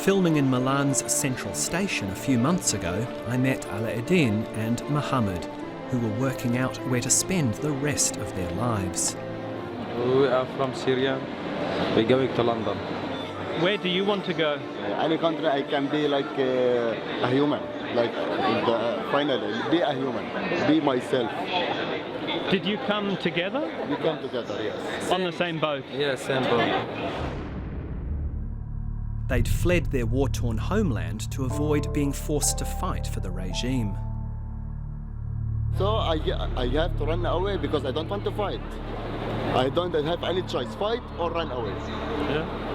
Filming in Milan's central station a few months ago, I met Alaeddin and Muhammad, who were working out where to spend the rest of their lives. We are from Syria. We're going to London. Where do you want to go? Any country I can be like a human, like finally, be a human, be myself. Did you come together? We come together, yes. On the same boat? Yes, same boat. They'd fled their war-torn homeland to avoid being forced to fight for the regime. So I have to run away because I don't want to fight. I don't have any choice, fight or run away.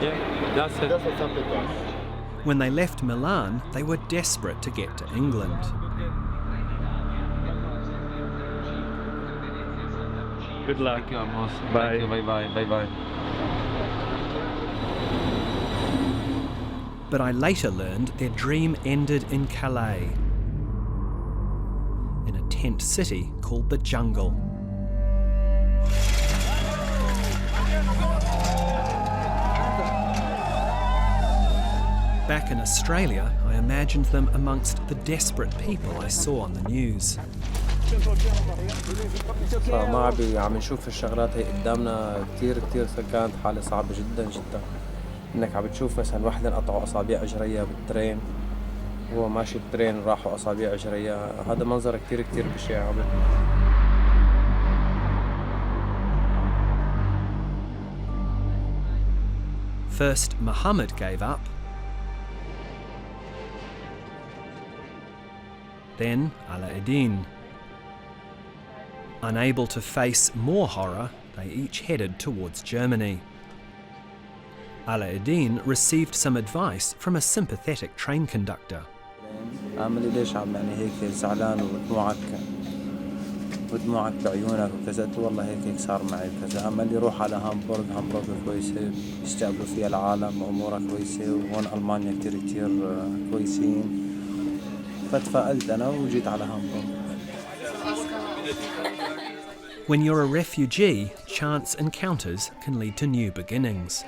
Yeah, that's it. That's what's happened to us. When they left Milan, they were desperate to get to England. Good luck. Thank you, Amos. Bye. Thank you. Bye-bye. Bye-bye. But I later learned their dream ended in Calais, in a tent city called the Jungle. Back in Australia, I imagined them amongst the desperate people I saw on the news. فما عم نشوف الشغلات هي قدامنا كثير كانت حالة صعبة جدا جدا. انك عم تشوف مثلا وحده انقطعوا اصابع اجريها بالترين، هو ماشي بالترين راحوا اصابع اجريها، هذا منظر كثير بشع. First, Muhammad gave up. Then Alaeddin. Unable to face more horror, they each headed towards Germany. Alaeddin received some advice from a sympathetic train conductor. عملي ليش عم يعني هيك زعلان ودموعك بعيونك وكذا، قلت والله هيك صار معي كذا. عمل لي روح على هامبورغ كويسة، يستقبلوا فيها العالم وأمورها كويسة، وهون ألمانيا كثير كويسين. فتفائلت أنا وجيت على هامبورغ. When you're a refugee, chance encounters can lead to new beginnings.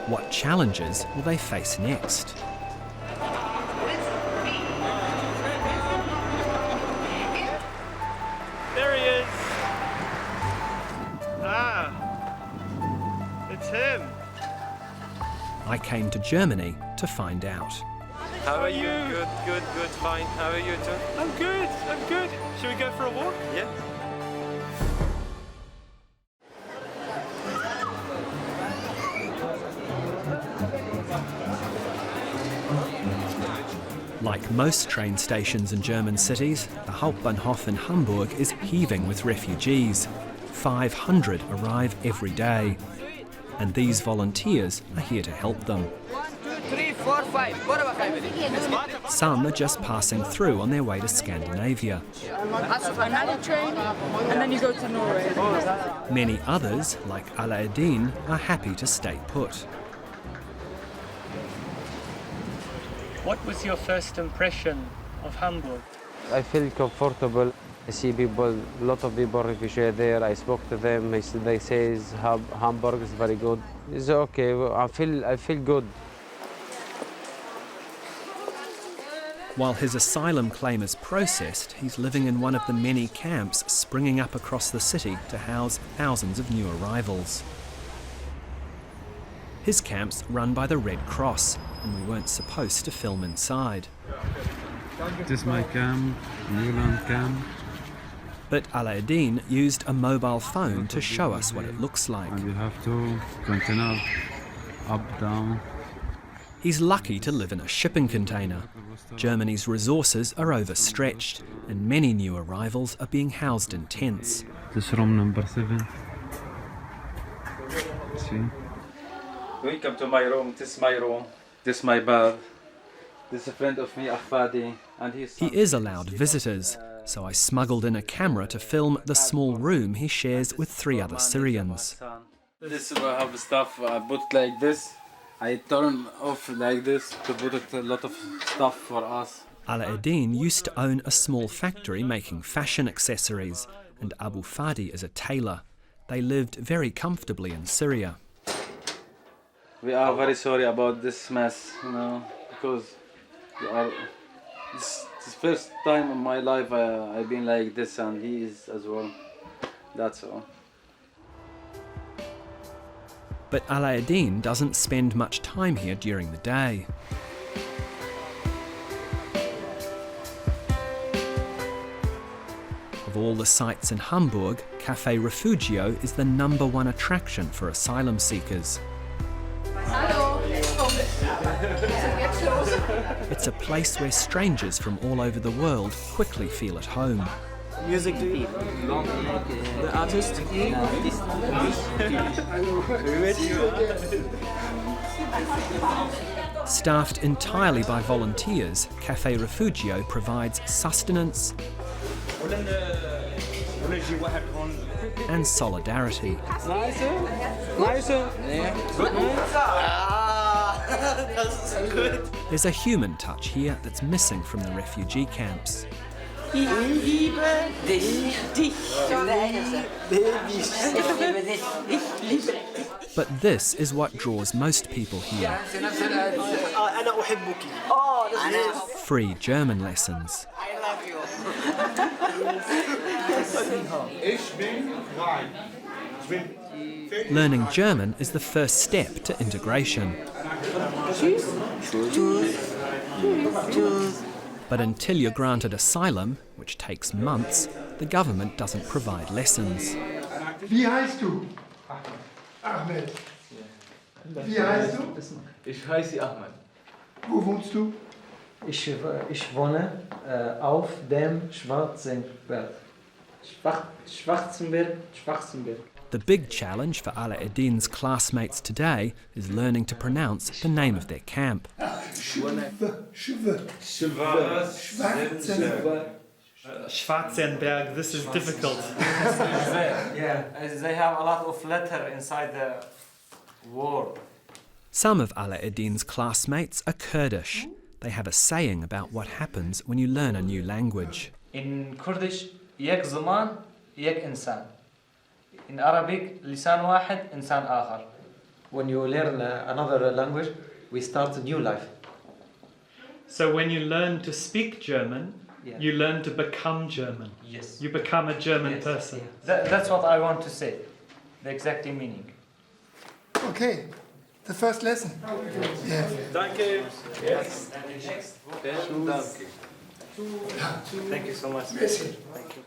What challenges will they face next? There he is. It's him. I came to Germany to find out. How are you? Good, fine. How are you too? I'm good. Shall we go for a walk? Yeah. Like most train stations in German cities, the Hauptbahnhof in Hamburg is heaving with refugees. 500 arrive every day. And these volunteers are here to help them. 1, 2, 3, 4, 5. What about 5? Some are just passing through on their way to Scandinavia. Another train, and then you go to Norway. Many others, like Alaeddin, are happy to stay put. What was your first impression of Hamburg? I feel comfortable. I see people, a lot of people refugees there. I spoke to them. They say Hamburg is very good. It's okay. I feel good. While his asylum claim is processed, he's living in one of the many camps springing up across the city to house thousands of new arrivals. His camp's run by the Red Cross, and we weren't supposed to film inside. This is my camp, Newland camp. But Alaeddin used a mobile phone to show us what it looks like. And you have to continue up, down. He's lucky to live in a shipping container. Germany's resources are overstretched, and many new arrivals are being housed in tents. This is room number 7. See? Welcome to my room. This is my room. This is my bed. This is a friend of me, Ahfadi, and He is allowed visitors, so I smuggled in a camera to film the small room he shares with 3 other Syrians. This will have stuff I put like this. I turn off like this to put a lot of stuff for us. Alaeddin used to own a small factory making fashion accessories, and Abu Fadi is a tailor. They lived very comfortably in Syria. We are very sorry about this mess, you know, because we are. This first time in my life I've been like this, and he is as well. That's all. But Alaeddin doesn't spend much time here during the day. Of all the sites in Hamburg, Café Refugio is the #1 attraction for asylum seekers. It's a place where strangers from all over the world quickly feel at home. Music to eat. The artist. Staffed entirely by volunteers, Café Refugio provides sustenance and solidarity. There's a human touch here that's missing from the refugee camps. But this is what draws most people here. Free German lessons. Learning German is the first step to integration. But until you're granted asylum, which takes months, the government doesn't provide lessons. Wie heißt du? Ahmed. Wie heißt du? Ich heiße Ahmed. Wo wohnst du? Ich wohne auf dem Schwarzenberg. Schwarzenberg. The big challenge for Alaeddin's classmates today is learning to pronounce the name of their camp. Schwarzenberg, this is difficult. Yeah, they have a lot of letters inside the word. Some of Alaeddin's classmates are Kurdish. They have a saying about what happens when you learn a new language. In Kurdish, يك زمان يك إنسان. In Arabic, لسان واحد إنسان آخر. When you learn another language, we start a new life. So when you learn to speak German, you learn to become German. Yes. You become a German person. That's what I want to say. The exact meaning. Okay, the first lesson. Yeah. Danke. Yes. Thank you so much. Thank you.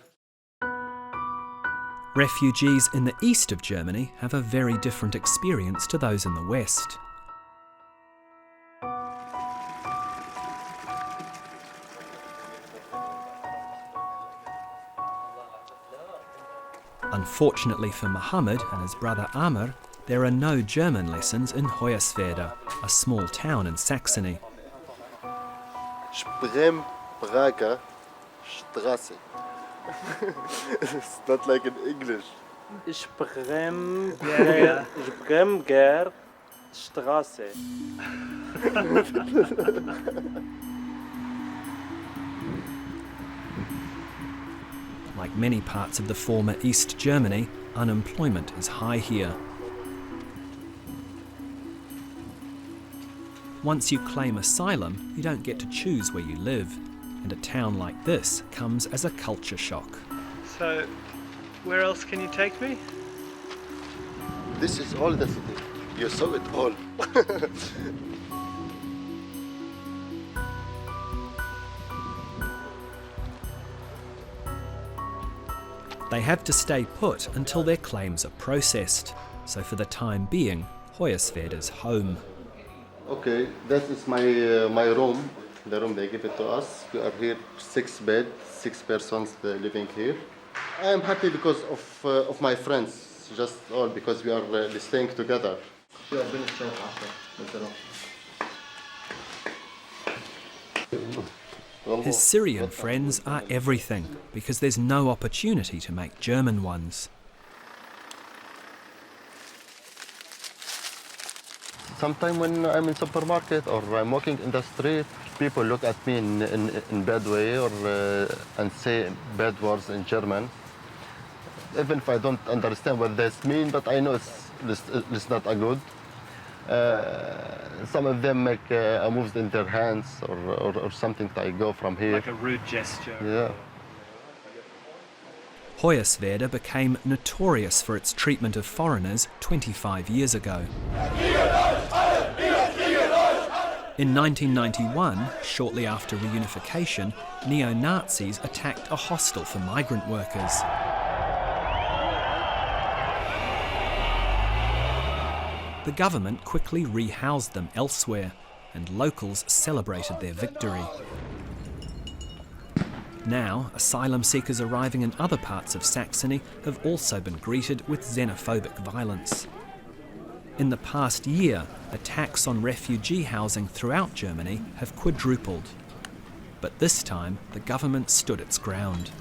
Refugees in the east of Germany have a very different experience to those in the west. Unfortunately for Muhammad and his brother Amr, there are no German lessons in Hoyerswerda, a small town in Saxony. Sprem Prager Straße. It's not like in English. Spremger Straße. Like many parts of the former East Germany, unemployment is high here. Once you claim asylum, you don't get to choose where you live, and a town like this comes as a culture shock. So, where else can you take me? This is all the city. You saw it all. They have to stay put until their claims are processed, so for the time being, Hoyerswerda's home. Okay, that is my room. The room they give it to us. We are here 6 beds, 6 persons living here. I am happy because of my friends, just all because we are staying together. His Syrian friends are everything, because there's no opportunity to make German ones. Sometimes when I'm in supermarket or I'm walking in the street, people look at me in bad way or and say bad words in German. Even if I don't understand what this means, but I know it's not a good. Some of them make moves in their hands or something like go from here. Like a rude gesture. Yeah. Hoyerswerda became notorious for its treatment of foreigners 25 years ago. In 1991, shortly after reunification, neo-Nazis attacked a hostel for migrant workers. The government quickly rehoused them elsewhere, and locals celebrated their victory. Now, asylum seekers arriving in other parts of Saxony have also been greeted with xenophobic violence. In the past year, attacks on refugee housing throughout Germany have quadrupled. But this time, the government stood its ground.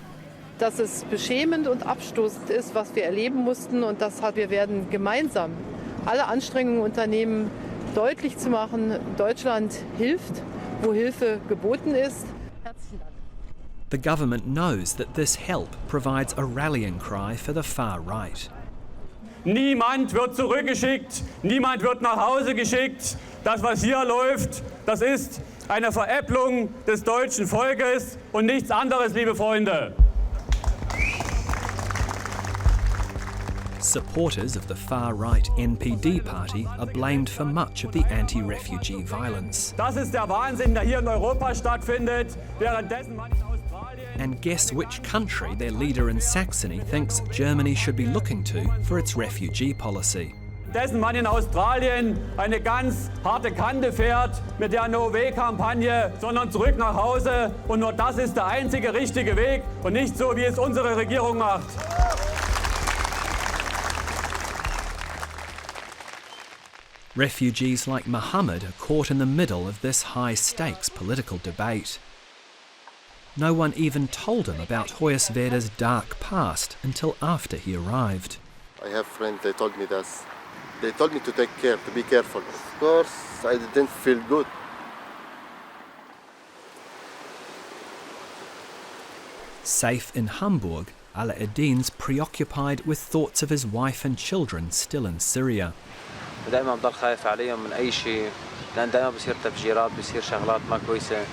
Dass es beschämend und abstoßend ist, was wir erleben mussten, und wir werden gemeinsam alle Anstrengungen unternehmen, deutlich zu machen, Deutschland hilft, wo Hilfe geboten ist. Herzlichen Dank. The government knows that this help provides a rallying cry for the far right. Niemand wird zurückgeschickt, niemand wird nach Hause geschickt. Das, was hier läuft, das ist eine Veräpplung des deutschen Volkes und nichts anderes, liebe Freunde. Supporters of the far-right NPD party are blamed for much of the anti-refugee violence. Das ist der Wahnsinn, der hier in Europa stattfindet, währenddessen man in Australien... And guess which country their leader in Saxony thinks Germany should be looking to for its refugee policy? Dessen man in Australien eine ganz harte Kante fährt mit der No-Way-Kampagne, sondern zurück nach Hause. Und nur das ist der einzige richtige Weg und nicht so, wie es unsere Regierung macht. Refugees like Muhammad are caught in the middle of this high-stakes political debate. No one even told him about Hoyerswerda's dark past until after he arrived. I have friends, they told me this. They told me to take care, to be careful. Of course, I didn't feel good. Safe in Hamburg, Ala-Eddin's preoccupied with thoughts of his wife and children still in Syria. دائما بضل خايف عليهم من أي شيء لأن دائما بصير تفجيرات بصير شغلات ما كويسة.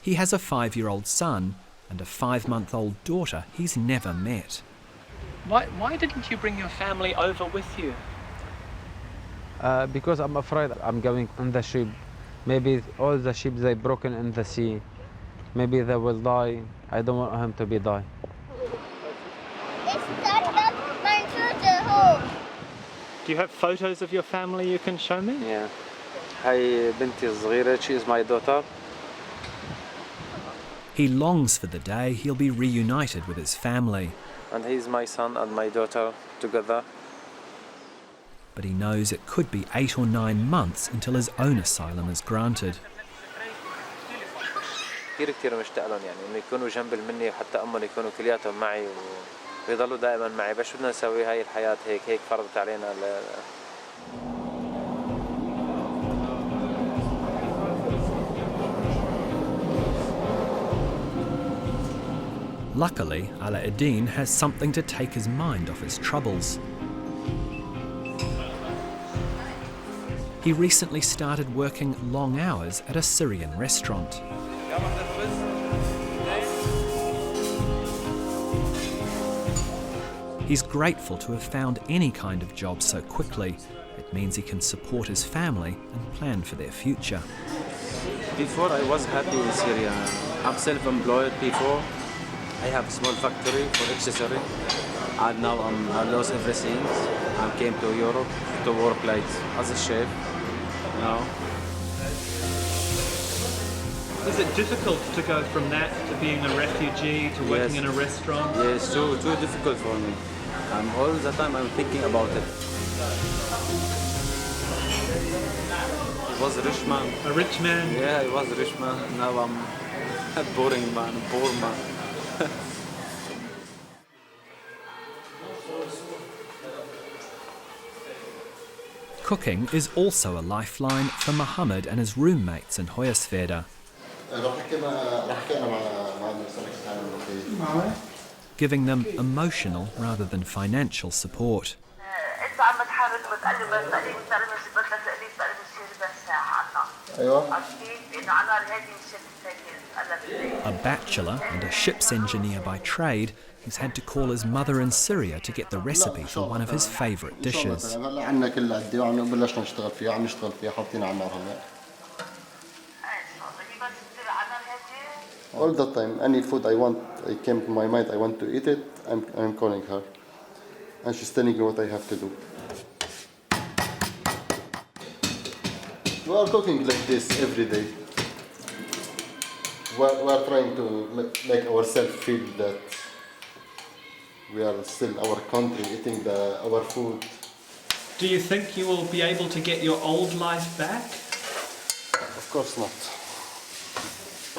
He has a 5-year-old son and a 5-month-old daughter he's never met. Why didn't you bring your family over with you? Because I'm afraid I'm going on the ship. Maybe all the ships they broken in the sea. Maybe they will die. I don't want him to be die. Do you have photos of your family you can show me? Yeah. هاي بنتي الصغيرة, she is my daughter. He longs for the day he'll be reunited with his family. And he's my son and my daughter together. But he knows it could be 8 or 9 months until his own asylum is granted. كثير مشتاق لهم يعني إنه يكونوا جنب مني وحتى أمهم يكونوا كلياتهم معي ويضلوا دائما معي. بس شو بدنا نسوي هاي الحياة هيك فرضت علينا. Luckily, Ala-Eddin has something to take his mind off his troubles. He recently started working long hours at a Syrian restaurant. He's grateful to have found any kind of job so quickly. It means he can support his family and plan for their future. Before I was happy in Syria. I'm self-employed before. I have a small factory for accessory, and now I lost everything. I came to Europe to work like as a chef. Now. Is it difficult to go from that to being a refugee to working in a restaurant? Yes, too difficult for me. All the time I'm thinking about it. I was a rich man. A rich man? Yeah, I was a rich man. Now I'm a boring man, a poor man. Cooking is also a lifeline for Muhammad and his roommates in Hoyerswerda. Giving them emotional rather than financial support. A bachelor and a ship's engineer by trade, he's had to call his mother in Syria to get the recipe for one of his favourite dishes. All the time, any food I came to my mind, I want to eat it, I'm calling her. And she's telling me what I have to do. We are cooking like this every day. We are trying to make ourselves feel that we are still our country, eating our food. Do you think you will be able to get your old life back? Of course not.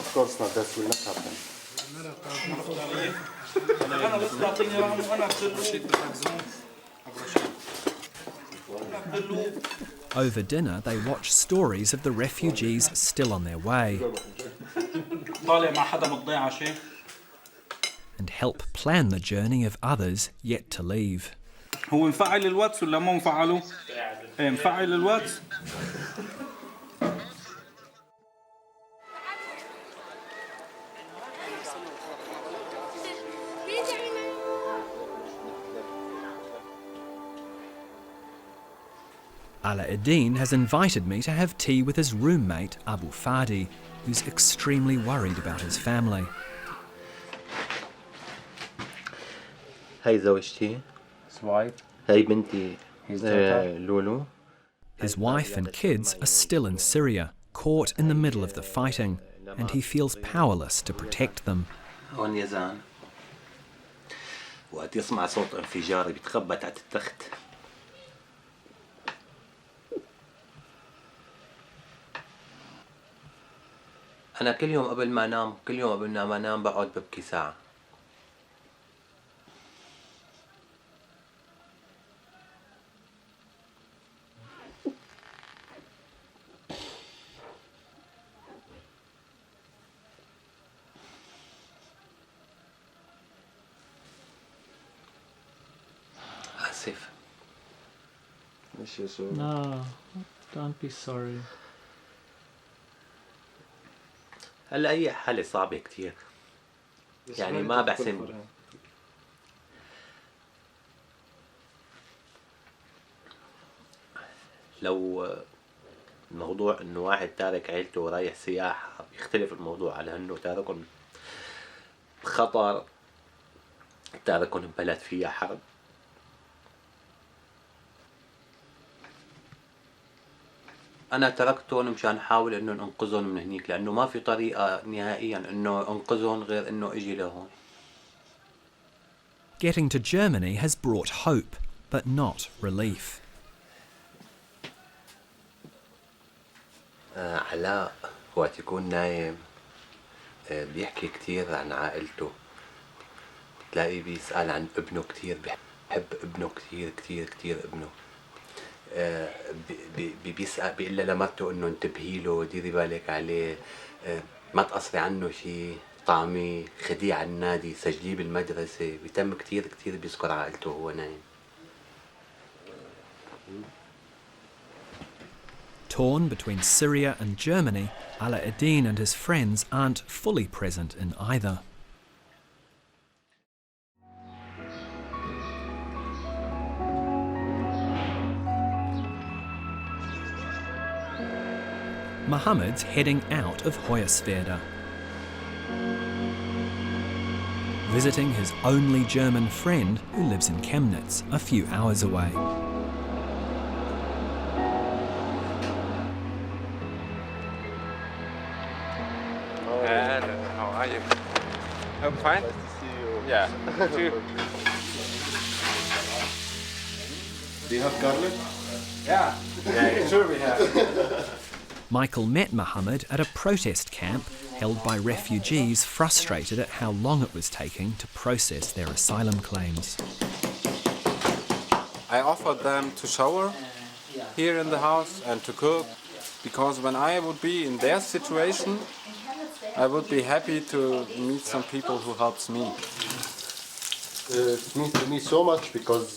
Of course not, that will not happen. Over dinner, they watch stories of the refugees still on their way and help plan the journey of others yet to leave. هو مفعل الواتس ولا مو مفعله؟ مفعل الواتس. Ala-Eddin has invited me to have tea with his roommate Abu Fadi, who's extremely worried about his family. هاي زوجتي. هاي بنتي لولو. His wife and kids are still in Syria, caught in the middle of the fighting, and he feels powerless to protect them. هون يزان. وقت يسمع صوت انفجار بيتخبى تحت التخت. أنا كل يوم قبل ما أنام بقعد ببكي ساعة. آسف. No, don't be sorry. هلا هي حالة صعبة كتير. يعني ما بحسن لو موضوع انه واحد تارك عيلته ورايح سياحة بيختلف الموضوع على انه تاركهم بخطر، تاركهم ببلد فيها حرب. أنا تركتهم مشان أحاول إنه أنقذهم من هنيك، لأنه ما في طريقة نهائيا إنه أنقذهم غير إنه أجي لهون. Getting to Germany has brought hope, but not relief. علاء وقت يكون نايم بيحكي كتير عن عائلته، بتلاقيه بيسأل عن ابنه كتير، بيحب ابنه كتير ابنه. بيسأل بيقول لمرته انه انتبهي له، ديري بالك عليه، ما تقصري عنه شيء، طعمي، خديه على النادي، سجليه بالمدرسة. بيتم كتير بيذكر عائلته وهو نايم. Torn between Syria and Germany, Ala-Eddin and his friends aren't fully present in either. Muhammad's heading out of Hoyerswerda, visiting his only German friend who lives in Chemnitz, a few hours away. How are you? I'm fine. Nice to see you. Yeah, too. Do you have garlic? Yeah, sure we have. Michael met Muhammad at a protest camp held by refugees frustrated at how long it was taking to process their asylum claims. I offered them to shower here in the house and to cook, because when I would be in their situation, I would be happy to meet some people who helps me. It means to me so much because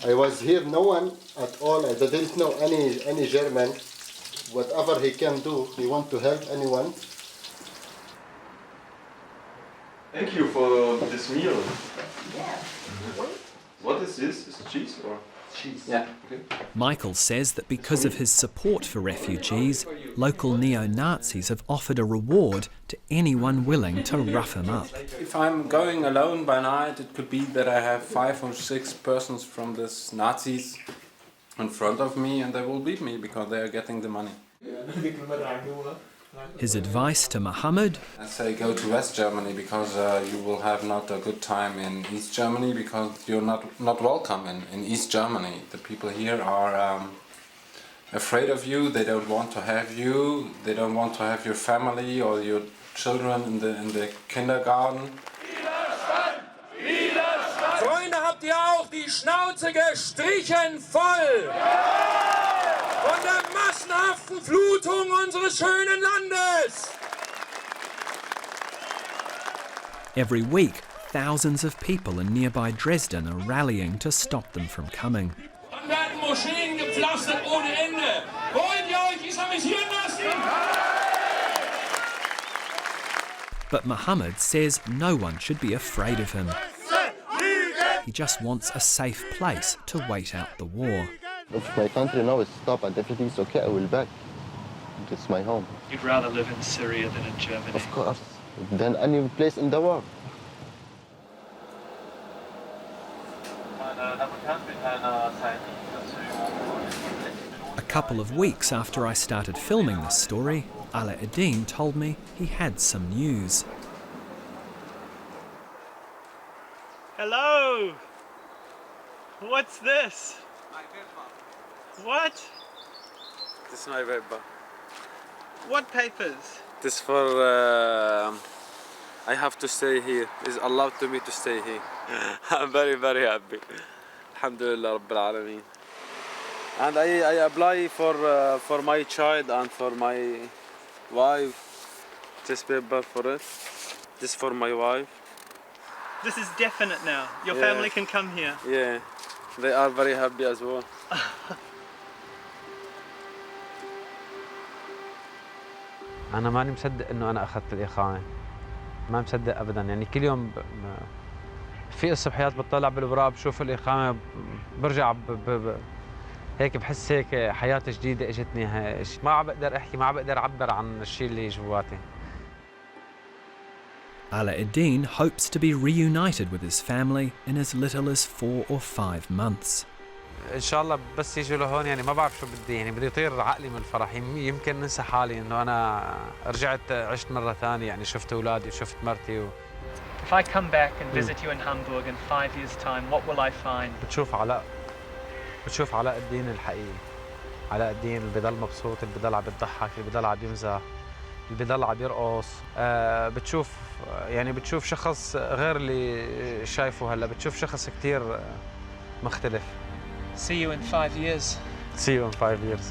I was here, no one at all. I didn't know any German. Whatever he can do, he want to help anyone. Thank you for this meal. What is this? Is it cheese or? Cheese. Yeah. Okay. Michael says that because of his support for refugees, local neo-Nazis have offered a reward to anyone willing to rough him up. If I'm going alone by night, it could be that I have 5 or 6 persons from these Nazis in front of me and they will beat me because they are getting the money. His advice to Muhammad? I say go to West Germany because you will have not a good time in East Germany because you're not welcome in East Germany. The people here are afraid of you, they don't want to have you, they don't want to have your family or your children in the kindergarten. Freunde, habt ihr auch die Schnauze gestrichen voll von der massenhaften Flutung unseres schönen Landes? Every week, thousands of people in nearby Dresden are rallying to stop them from coming. Dann werden Moscheen gepflastert ohne Ende. Wollt ihr euch islamisieren lassen? But Muhammad says no one should be afraid of him. He just wants a safe place to wait out the war. If my country now is stopped and everything is okay, I will back. It's my home. You'd rather live in Syria than in Germany? Of course. Than any place in the world. A couple of weeks after I started filming this story, Ala-Eddin told me he had some news. Hello! What's this? What? This is my paper. What papers? This for I have to stay here. It's allowed to me to stay here. I'm very, very happy. Alhamdulillah Rabbil Alameen. And I apply for my child and for my wife. This paper for it. This for my wife. This is definite now. Your Yeah. family can come here. Yeah, they are very happy as well. أنا ماني مصدق إنه أنا أخذت الإقامة. ما مصدق أبداً، يعني كل يوم في الصبحيات بطلع بالأوراق بشوف الإقامة برجع هيك بحس هيك حياة جديدة إجتني. ما عم بقدر أحكي، ما عم بقدر أعبر عن الشيء اللي جواتي. Ala-Eddin hopes to be reunited with his family in as little as 4 or 5 months. إن شاء الله بس يجوا لهون يعني ما بعرف شو بدي، يعني بدي يطير عقلي من الفرح. يمكن ننسى حالي إنه أنا رجعت عشت مرة ثانية، يعني شفت أولادي وشفت مرتي If I come back and visit you in Hamburg in 5 years' time, what will I find? بتشوف علاء الدين الحقيقي. علاء الدين اللي بيضل مبسوط، اللي بيضل عم يضحك، اللي بيضل عم يمزح، اللي بيضل عم يرقص. بتشوف شخص غير اللي شايفه هلا، بتشوف شخص كتير مختلف. See you in 5 years. See you in 5 years.